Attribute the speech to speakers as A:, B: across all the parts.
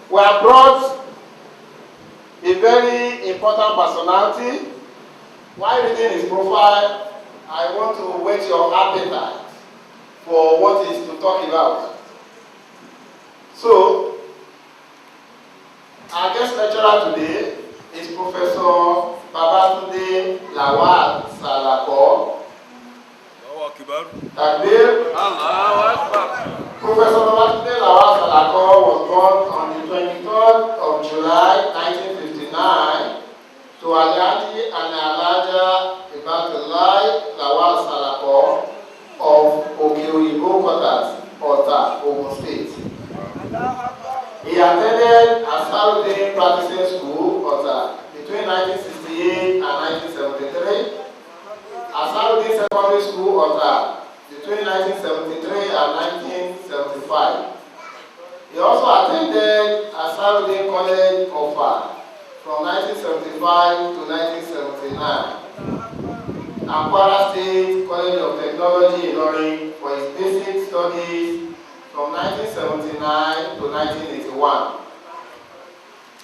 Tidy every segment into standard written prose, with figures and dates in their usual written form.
A: We have brought a very important personality. While reading his profile, I want to whet your appetite for what is to talk about. So, our guest lecturer today is Professor Babatunde Lawal Salako. Professor Babatunde Lawal Salako was born on the 23rd of July 1959 to Alhaji and Alhaja Ibatulai Lawal Salako of Okeoyibo Quarters, Ota, Ogun State. He attended Asarudin Practicing School, Ota, between 1968 and 1973. Asarudin Secondary School, Ota, between 1973 and 1975. He also attended Asarudin College, Ofa, from 1975 to 1979. Akwara State College of Technology in Ilorin for his basic studies from 1979 to 1981.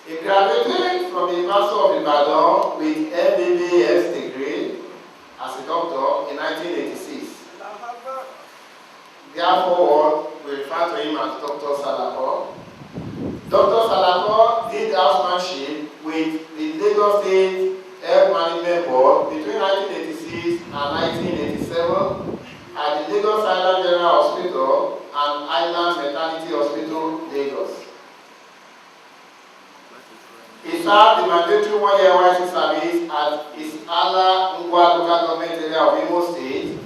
A: He graduated from the University of Ibadan with MBBS degree as a doctor in 1986. Therefore, we refer to him as Dr. Salako. Dr. Salako did housemanship with the Lagos State Health Management Board between 1986 and 1987 at the Lagos Island General Hospital and Island Maternity Hospital, Lagos. He served the mandatory one-year NYSC service at Isala Ngwa local government area of Imo State.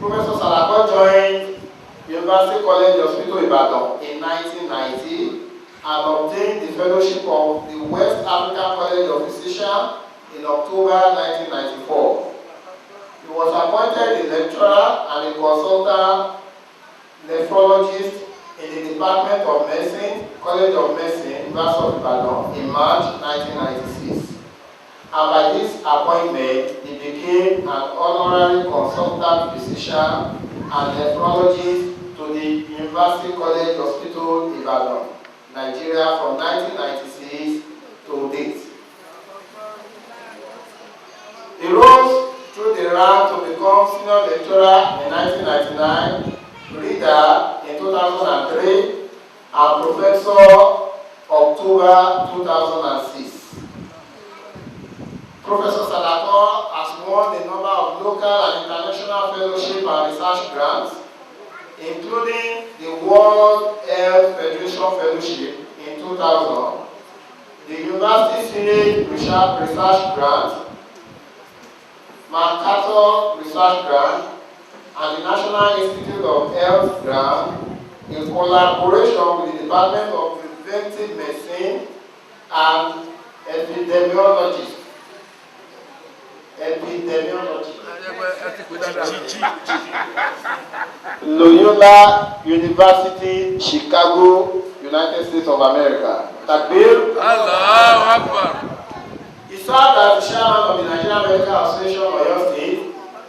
A: Professor Salako joined University College Hospital Ibadan in 1990 and obtained the fellowship of the West African College of Physicians in October 1994. He was appointed a lecturer and a consultant nephrologist in the Department of Medicine, College of Medicine, University of Ibadan in March 1996. And by this appointment, he became an honorary consultant physician and nephrologist to the University College Hospital, Ibadan, Nigeria from 1996 to date. He rose through the rank to become senior lecturer in 1999, reader in 2003, and professor October 2006. Professor Salako has won a number of local and international fellowship and research grants, including the World Health Federation Fellowship in 2000, the University Senate Research Grant, MacArthur Research Grant, and the National Institute of Health Grant in collaboration with the Department of Preventive Medicine and Epidemiology. Loyola University, Chicago, United States of America. Takbir. Allahu Akbar. He served as the chairman of the Nigerian Medical Association of Oyo State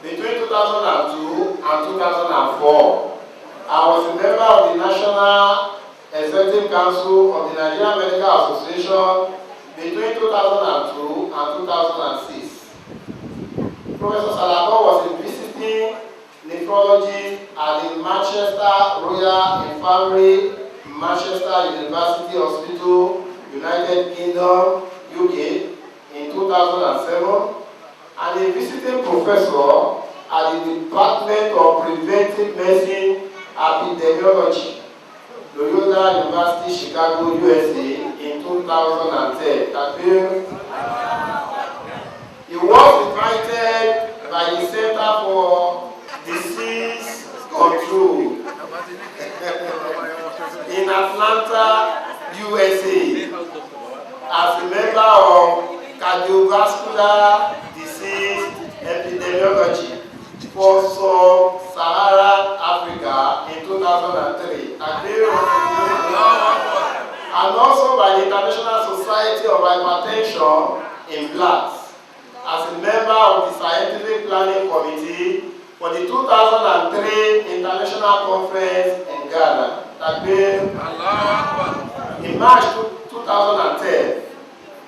A: between 2002 and 2004. I was a member of the National Executive Council of the Nigerian Medical Association between 2002 and 2006. Professor Salako was a visiting nephrologist at the Manchester Royal Infirmary, Manchester University Hospital, United Kingdom, UK in 2007, and a visiting professor at the Department of Preventive Medicine Epidemiology, Loyola University, Chicago, USA in 2010. He was invited by the Center for Disease Control in Atlanta, USA, as a member of Cardiovascular Disease Epidemiology for Sub-Saharan Africa in 2003. And also by the International Society of Hypertension in Blacks, as a member of the Scientific Planning Committee for the 2003 International Conference in Ghana. In March 2003, 2010,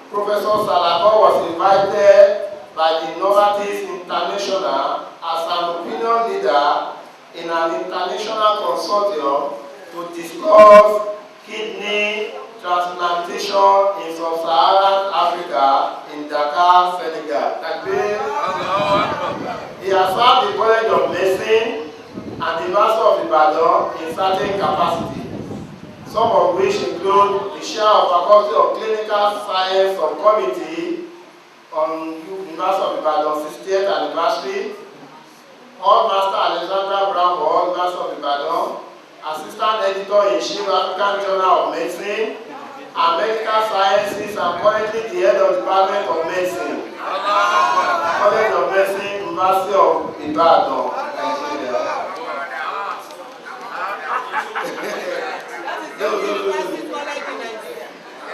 A: Professor Salako was invited by the Novartis International as an opinion leader in an international consortium to discuss kidney transplantation in sub-Saharan Africa in Dakar, Senegal. He has served the College of Medicine and the Master of Ibadan in certain capacity, some of which include the chair of Faculty of Clinical Science Subcommittee on University of Ibadan 60th anniversary, Hall Master Alexandra Brown Hall, Master of Ibadan, Assistant Editor-in-Chief African Journal of Medicine and Medical Sciences, and currently the head of the Department of Medicine, College of Medicine, University of Ibadan, Nigeria.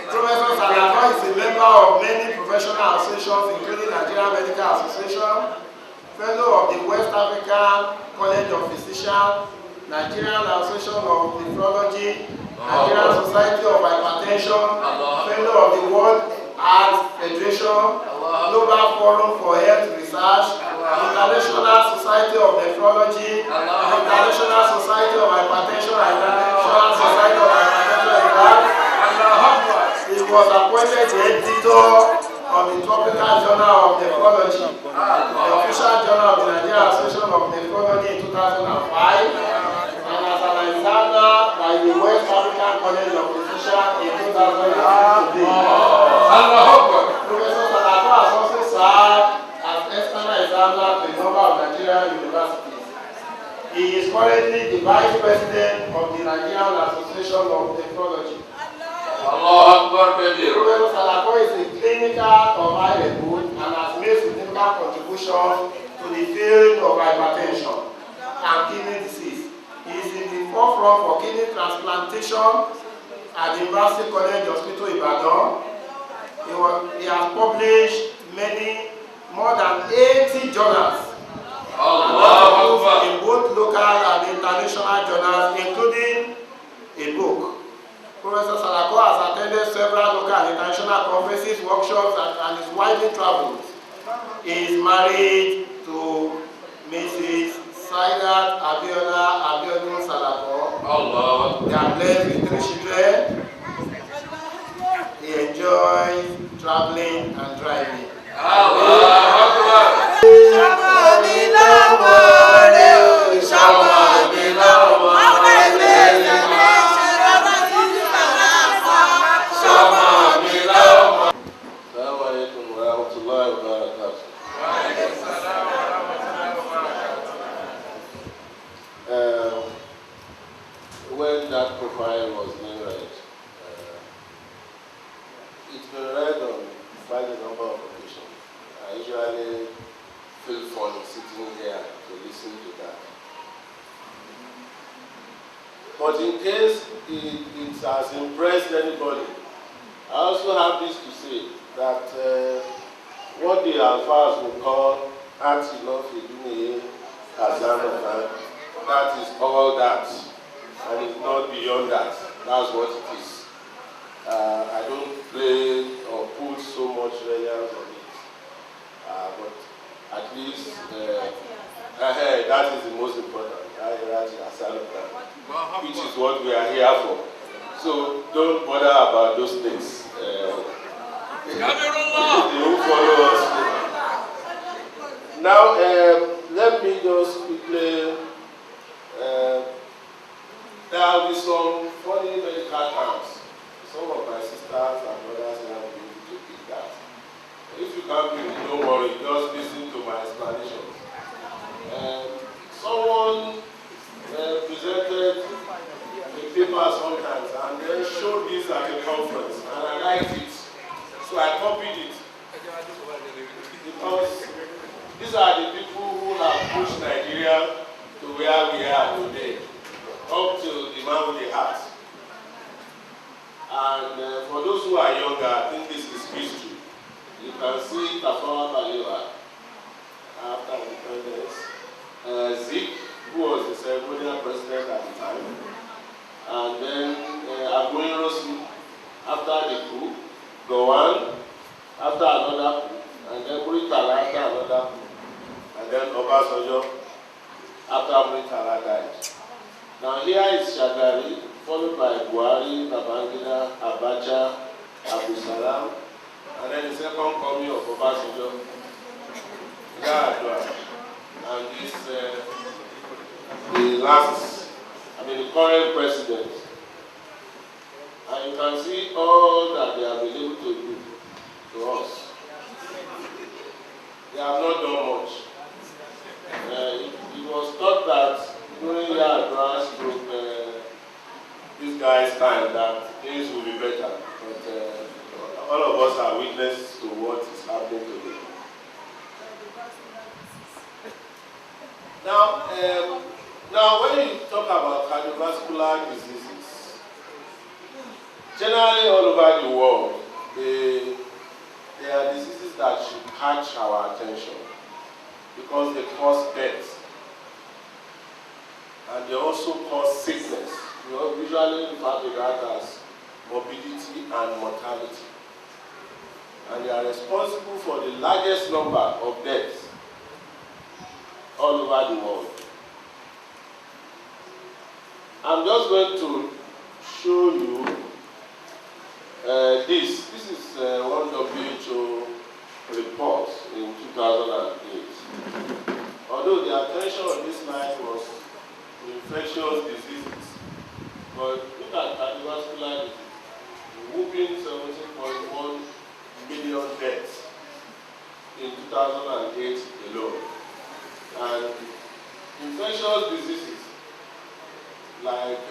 A: Professor Salako is a member of many professional associations, including Nigerian Medical Association, Fellow of the West African College of Physicians, Nigerian Association of Nephrology, Nigerian Society of Hypertension, Fellow of the World Heart Federation, Global Forum for Health Research, International Society of Nephrology, International Society of Hypertension, and International Society of Hypertension. He was appointed the editor of the Tropical Journal of Nephrology, the official journal of the Nigerian Association of Nephrology in 2005, and as an examiner by the West African College of Physicians in 2006. Professor Salako has also served as external examiner to a number of Nigerian universities. He is currently the Vice President of the Nigerian Association of Nephrology. Professor Salako is a clinical survivor and has made significant contributions to the field of hypertension and kidney disease. He is in the forefront for kidney transplantation at the University College Hospital Ibadan. He has published more than 80 journals in both local and international journals, including a book. Professor Salako has attended several local and international conferences, workshops, and is widely traveled. He is married to Mrs. Saidat Abiodun Salako. They are blessed with 3 children. He enjoys traveling and driving.
B: When that profile was being read, it's been read on quite a number of occasions. I usually feel funny sitting here to listen to that. But in case it has impressed anybody, I also have this to say that what the Alphas will call anti-love-idumi azanotan, that is all that, and it's not beyond that. That's what it is. I don't play or put so much reliance on it, but at least that is the most important. Which is what we are here for. So don't bother about those things. They will follow us. Now, let me just quickly. There will be some funny medical terms. Some of my sisters and brothers have been able to pick that. If you can't pick it, don't worry. Just listen to my explanations. Someone presented a paper sometimes and then showed this at a conference, and I liked it. So I copied it. Because these are the people who have pushed Nigeria to where we are today, up to the man with the heart. And for those who are younger, I think this is history. You can see Tafawa Balewa after independence, Zik, who was the ceremonial president at the time, and then Aguiyi Ironsi after the coup, Gowon after another coup, and then Muritala after another coup, and then Obasanjo after Muritala died. Now here is Shagari, followed by Buhari, Babangida, Abacha, Abu Salam, and then the second coming of Obasanjo, Yar'Adua, and this the current president. And you can see all that they have been able to do to us. They have not done much. It was thought that during Yar'Adua's group, this guy's time, that things will be better. But all of us are witness to what is happening today. Now, when you talk about cardiovascular diseases, generally all over the world, they are diseases that should catch our attention because they cause death and they also cause sickness. We usually refer to that as morbidity and mortality. And they are responsible for the largest number of deaths all over the world. I'm just going to show you this. This is one WHO report in 2008. Although the attention on this slide was infectious diseases, but look at cardiovascular disease, whooping 17.1 million deaths in 2008 alone. And infectious diseases like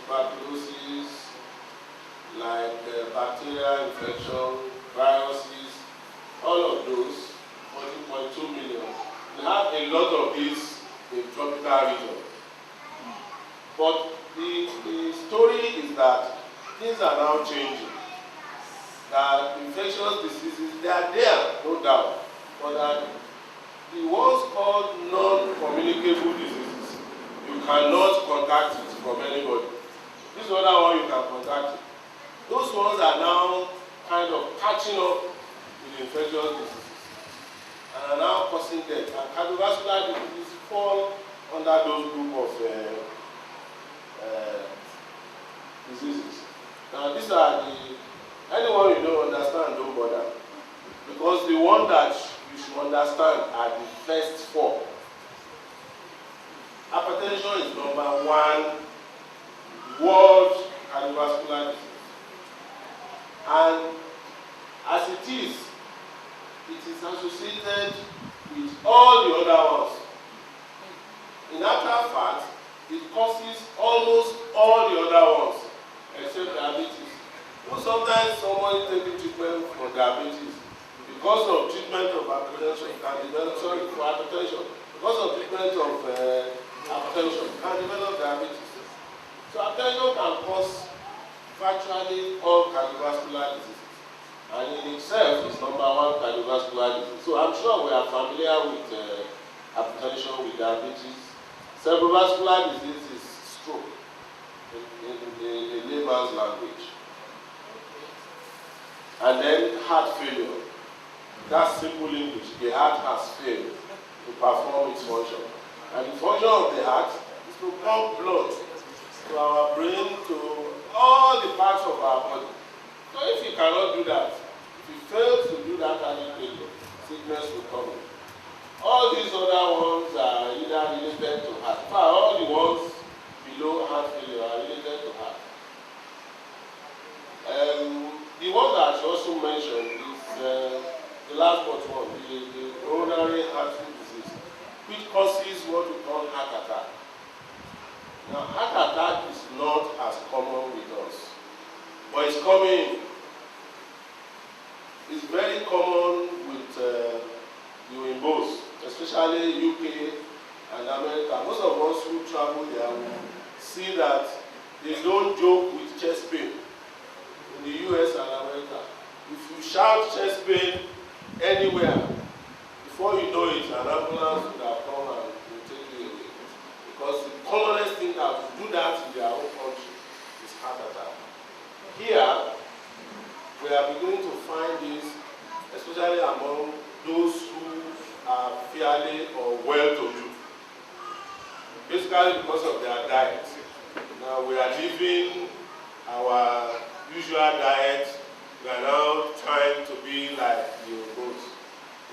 B: tuberculosis, like bacterial infection, viruses, all of those, 14.2 million. We have a lot of these in tropical region. But the story is that things are now changing. That infectious diseases, they are there, no doubt, but that the ones called non-communicable diseases, you cannot contact it from anybody. This other one you can contact it. Those ones are now kind of catching up with infectious diseases and are now causing death. And cardiovascular diseases fall under those group of diseases. Now these are anyone you don't understand, don't bother. Because the one that you should understand are the first four. Hypertension is number one world cardiovascular disease. And as it is associated with all the other ones. In actual fact, it causes almost all the other ones, except diabetes. Sometimes someone is taking treatment for diabetes because of treatment of hypertension can develop hypertension. Because of treatment of hypertension can develop diabetes. So hypertension can cause virtually all cardiovascular diseases. And in itself is number one cardiovascular disease. So I'm sure we are familiar with hypertension, with diabetes. Cerebrovascular disease is stroke in layman's language. And then heart failure. That's simple English. The heart has failed to perform its function. And the function of the heart is to pump blood to our brain, to all the parts of our body. So if you cannot do that, if you fail to do that adequately, sickness will come in. All these other ones are either related to heart. In fact, all the ones below heart failure are related to heart. The one that I also mentioned is the last but one, the coronary artery disease, which causes what we call heart attack. Now, heart attack is not as common with us, but it's coming. It's very common with the Uimbos, especially UK and America. Most of us who travel there will see that they don't joke with chest pain in the US and America. If you shout chest pain anywhere, before you know it, an ambulance would have come and will take you away. Because the commonest thing that will do that in their own country is heart attack. Here, we we are beginning to find this, especially among those who are fairly or well-to-do, basically because of their diet. Now we are leaving our usual diet. We are now trying to be like the Yorubas.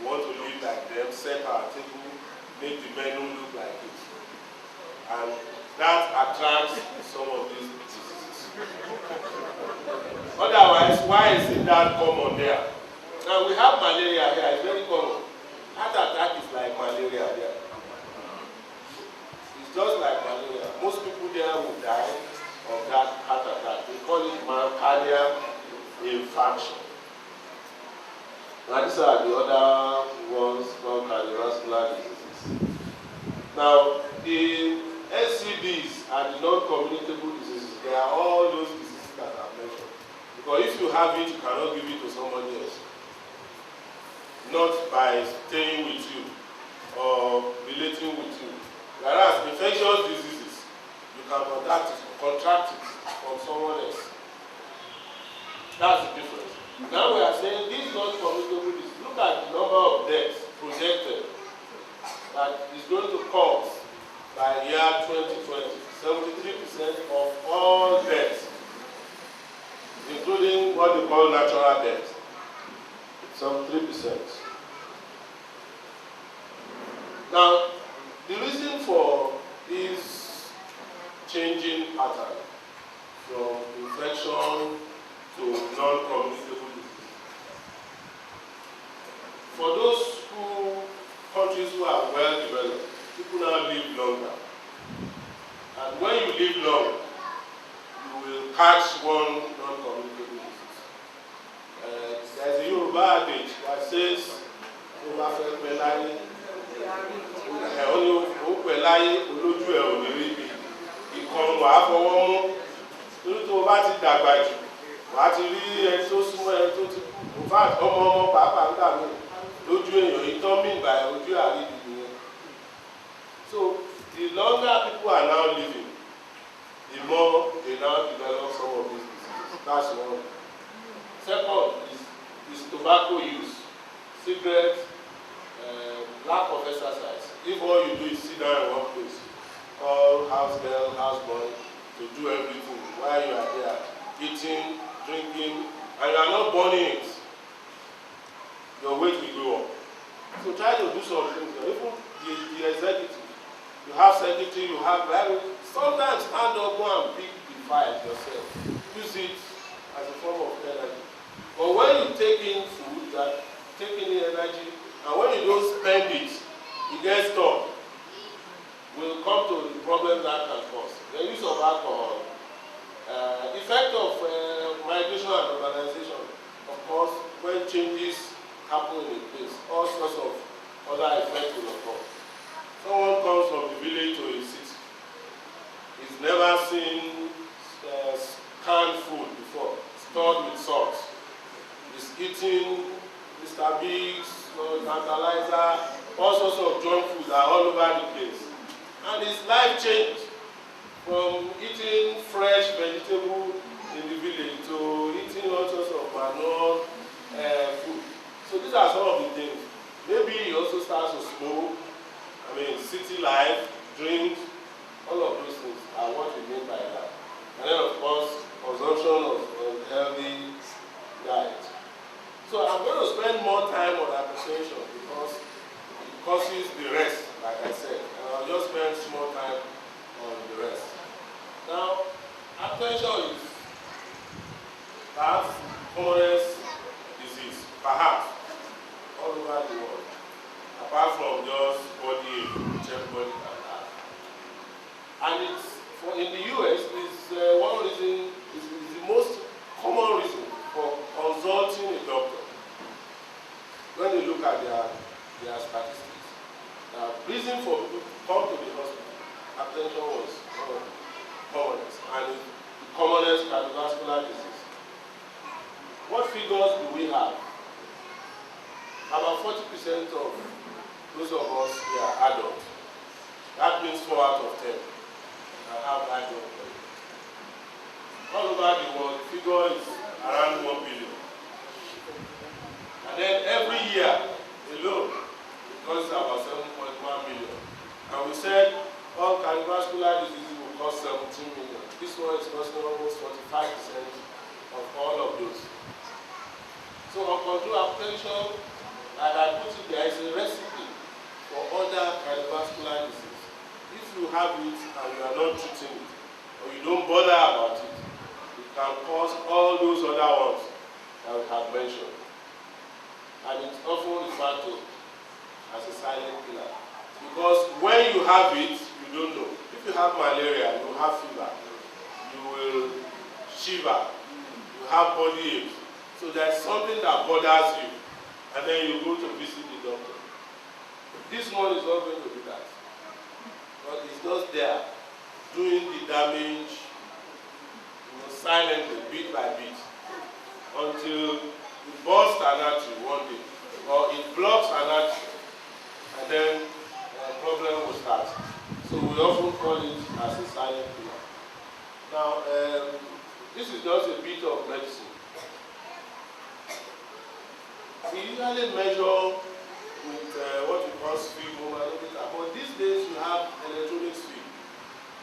B: We want to live like them, set our table, make the menu look like it. And that attracts some of these diseases. Otherwise, why is it that common there? Now we have malaria here, it's very common. Heart attack is like malaria there. It's just like malaria. Most people there will die of that heart attack. We call it myocardial infarction. Now these are the other ones called cardiovascular diseases. Now the SCDs and the non-communicable diseases, they are all those diseases that I mentioned. Because if you have it, you cannot give it to somebody else. Not by staying with you or relating with you. Whereas infectious diseases, you can contract it from someone else. That's the difference. Now we are saying these non-communicable diseases, look at the number of deaths projected that is going to cause by year 2020. 73% of all deaths, including what they call natural deaths. 73%. Now, the reason for this changing pattern from infection to non-communicable disease, for those countries who are well developed, people now live longer. And when you live long, you will catch one non-communicable disease. There's a Yoruba adage that says, ìkan wàá fọwọ́ mú torí tó o bá ti dàgbà jù wàá ti rí ẹni tó súnmọ́ ẹni tó ti kú ọmọ pàápàá ń dà mí lójú èèyàn ìtọ́ mí ìgbà ojú àrídì nìyẹn. So the longer people are now living, the more they now develop some of these diseases. That's one. Second is tobacco use, cigarettes, lack of exercise. If all you do is sit down in one place, call house girl, house boy to do everything while you are there, eating, drinking, and you are not burning it, your weight will go up. So try to do some things. Even the executive, you have secretary, you have sometimes stand up, go and pick the file yourself. Use it as a form of energy. But when you take in food, you are taking in energy, and when you don't spend it, it gets stored. We'll come to the problems that can cause. The use of alcohol, effect of migration and urbanization. Of course, when changes happen in a place, all sorts of other effects will occur. Someone comes from the village to a city. He's never seen canned food before, stored with salt. He's eating Mr. Biggs, Tantalizer, all sorts of junk food are all over the place. And his life changed from eating fresh vegetable in the village to eating all sorts of manure food. So these are some of the things. Maybe he also starts to smoke. City life, drinks, all of those things are what we mean by that. And then of course, consumption of healthy diet. So I'm going to spend more time on hypertension because it causes the rest, like I said. And I'll just spend small time on the rest. Now, hypertension is perhaps commonest disease, perhaps, all over the world. Apart from just body ache, which everybody can have. And in the US, one reason, is the most common reason for consulting a doctor. When you look at their statistics, the reason for people to come to the hospital, hypertension was one of the commonest, and the commonest cardiovascular disease. What figures do we have? About 40% of those of us here are adults. That means 4 out of 10 that have high blood pressure. All over the world, the figure is around 1 billion. those. So uncontrolled hypertension, like I put it, there is a recipe for other cardiovascular disease. If you have it and you are not treating it, or you don't bother about it, it can cause all those other ones that we have mentioned. And it's often referred to as a silent killer. Because when you have it, you don't know. If you have malaria, you have fever, you will shiver, you have body aches. So there's something that bothers you, and then you go to visit the doctor. This one is not going to do that. But it's just there, doing the damage, silently, bit by bit, until it bursts an artery one day, or it blocks an artery, and then the problem will start. So we often call it as a silent killer. Now, this is just a bit of medicine. We usually measure with what we call speed manometer, but these days you have electronic speed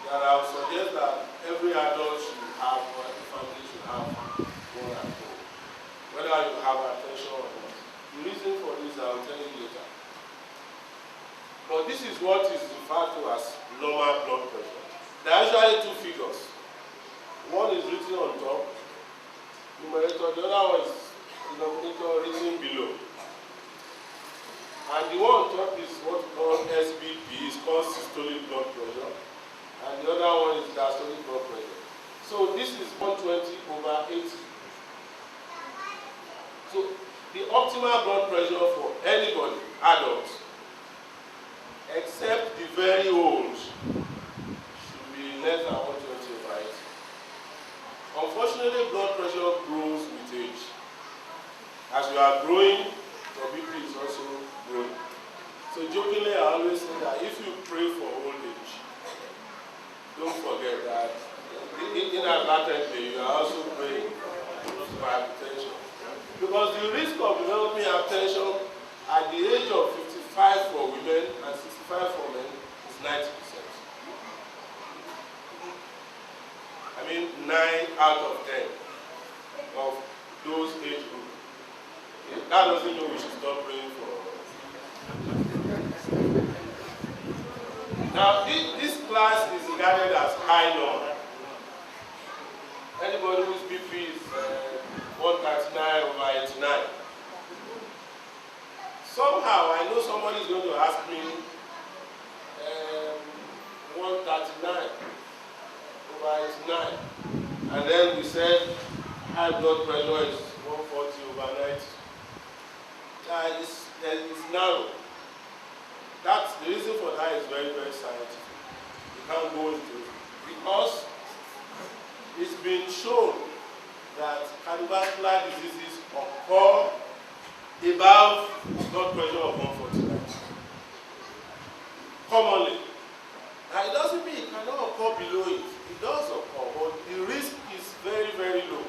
B: that I would suggest that every adult should have, or every family should have one at home, whether you have attention or not. The reason for this I will tell you later. But this is what is referred to as normal blood pressure. There are usually two figures. One is written on top, numerator, the other one is denominator written below. And the one on top is what we call SBP, it's called systolic blood pressure. And the other one is diastolic blood pressure. So this is 120/80. So the optimal blood pressure for anybody, adults, except the very old, should be less than 120/80. Unfortunately, blood pressure grows with age. As you are growing, your BP is also growing. So jokingly, I always say that if you pray for old age, don't forget that inadvertently you are also praying for hypertension. Because the risk of developing hypertension at the age of 55 for women and 65 for men is 90%. I mean 9 out of 10 of those age groups. That doesn't mean we should stop praying for. Now, this class is regarded as high normal. Anybody whose BP is 139/89. Somehow, I know somebody is going to ask me 139/89. And then we said high blood pressure is 140/90. It's narrow. That's the reason for that is very, very scientific. You can't go into it. Because it's been shown that cardiovascular diseases occur above blood pressure of 149. Commonly. Now it doesn't mean it cannot occur below it. It does occur, but the risk is very, very low.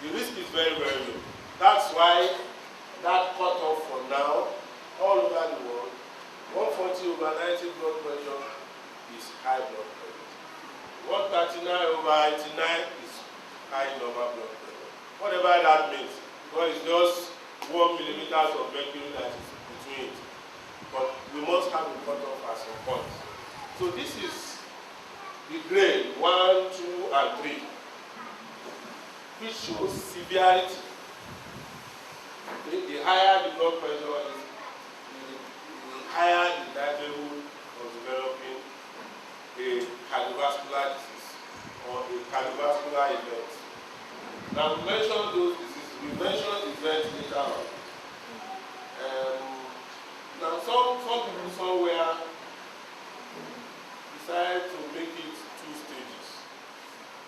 B: The risk is very, very low. That's why that cutoff for now, all over the world, 140/90 blood pressure is high blood pressure. 139/89 is high normal blood pressure. Whatever that means, because it's just 1 millimeter of mercury that is between it. But we must have a cutoff at some point. So this is the grade 1, 2, and 3, which shows severity. The higher the blood pressure is, the higher the likelihood of developing a cardiovascular disease or a cardiovascular event. Now we mentioned those diseases. We mentioned events later on. Now some people somewhere decided to make it 2 stages.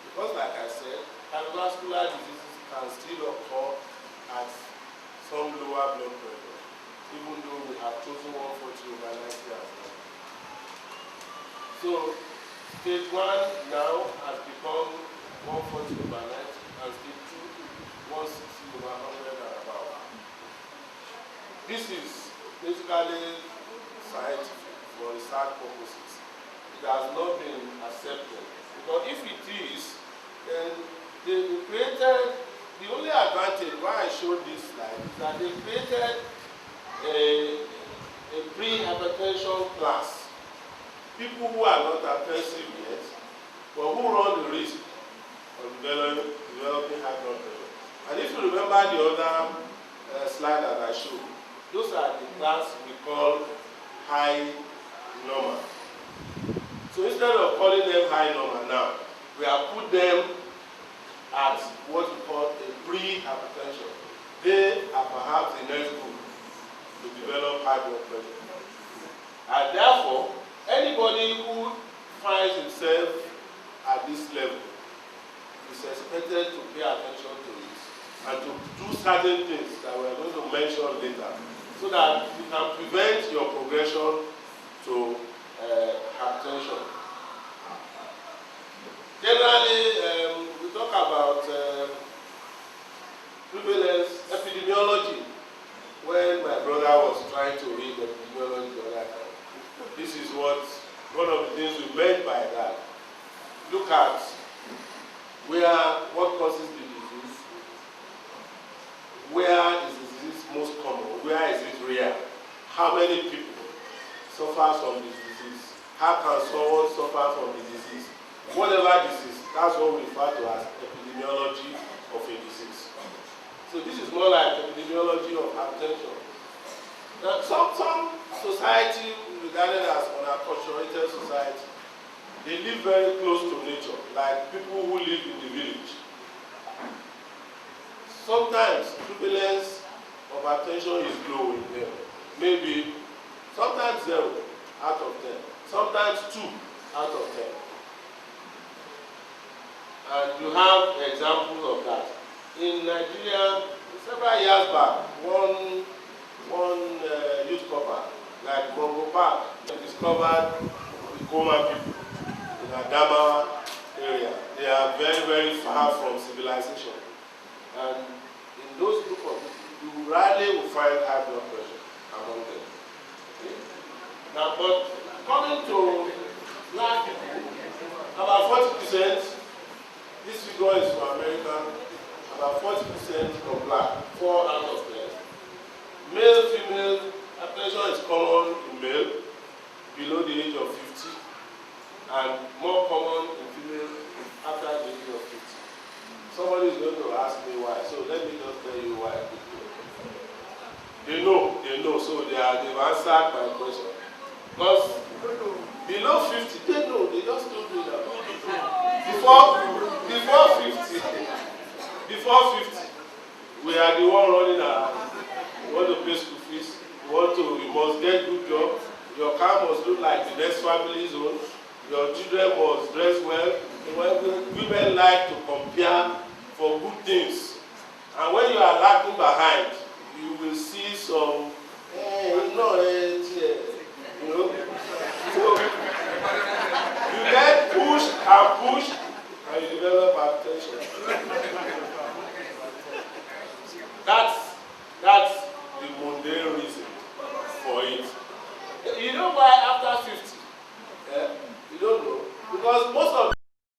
B: Because like I said, cardiovascular diseases can still occur at some lower blood pressure, even though we have chosen 140/90 as well. So, stage 1 now has become 140/90, and stage 2, 160/100 and above. This is basically scientific for research purposes. It has not been accepted. Because if it is, then they created, the only advantage why I showed this slide is that they created a pre-hypertension class. People who are not hypertensive yet, but who run the risk of developing high blood pressure. And if you remember the other slide that I showed, those are the class we call high normal. So instead of calling them high normal now, we have put them at what we call a pre-hypertension. They are perhaps the next group to develop high blood pressure. And therefore, anybody who finds himself at this level is expected to pay attention to it and to do certain things that we are going to mention later so that you can prevent your progression to hypertension. Generally, we talk about prevalence, epidemiology. When my brother was trying to read epidemiology the other time, this is one of the things we meant by that. Look at what causes the disease, where is the disease most common, where is it rare, how many people suffer from this disease, how can someone suffer from the disease, whatever disease, that's what we refer to as epidemiology of a disease. So this is more like epidemiology of hypertension. Now, some society regarded as unacculturated society, they live very close to nature, like people who live in the village. Sometimes prevalence of hypertension is low in them. Maybe sometimes 0 out of 10, sometimes 2 out of 10. And you have examples of that. In Nigeria, several years back, one youth couple, like Bongo Park, discovered the Goma people in Adamawa area. They are very, very far from civilization. And in those group of people, you rarely will find high blood pressure among them. Okay? Now, but coming to black people, about 40%, this figure is for America, about 40% of black, 4 out of 10. Male, female, hypertension is common in male below the age of 50 and more common in female after the age of 50. Somebody is going to ask me why, so let me just tell you why. They know, so they've answered my question. Because below 50, they know, they just don't do that. Before 50, we are the one running around. You want to pay school fees, you must get good job, your car must look like the next family's own, your children must dress well. Women like to compare for good things. And when you are lagging behind, you will see some, you know. So you get pushed and you develop hypertension. That's the mundane reason for it. You know why after 50? You don't know. Because most of